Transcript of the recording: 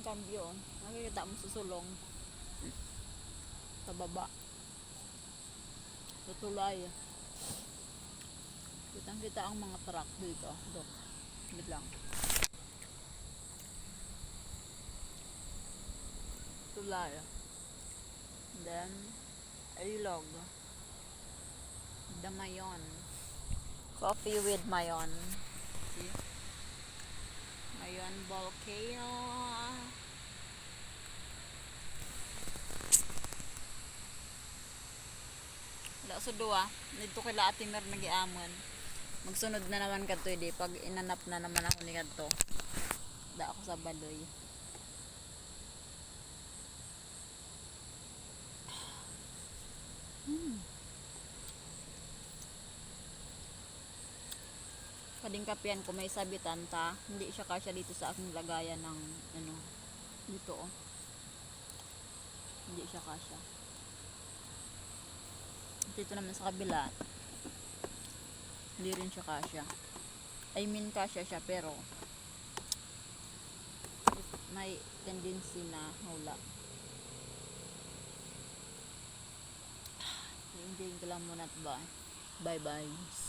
ang cambio. Nakikita mo sa sulong. Sa baba. Sa tulay. Kitang-kita ang mga truck dito. Dok. Wait lang. Tulay. Then, ilog. The mayon. Coffee with mayon. See? Mayon volcano. Wala sa duwa. Dito kila Ate Mer nagiamon. Magsunod na naman kadto di pag inanap na naman ako ni kadto. Da ako sa baloy. Kading kapian ko may sabitan ta, hindi siya kasya dito sa aking lagayan ng ano dito oh. Hindi siya kasya. Dito naman sa kabila. Hindi rin siya kasya. I mean kasya siya pero may tendency na hula. Hindi ko lang muna ba. Bye bye.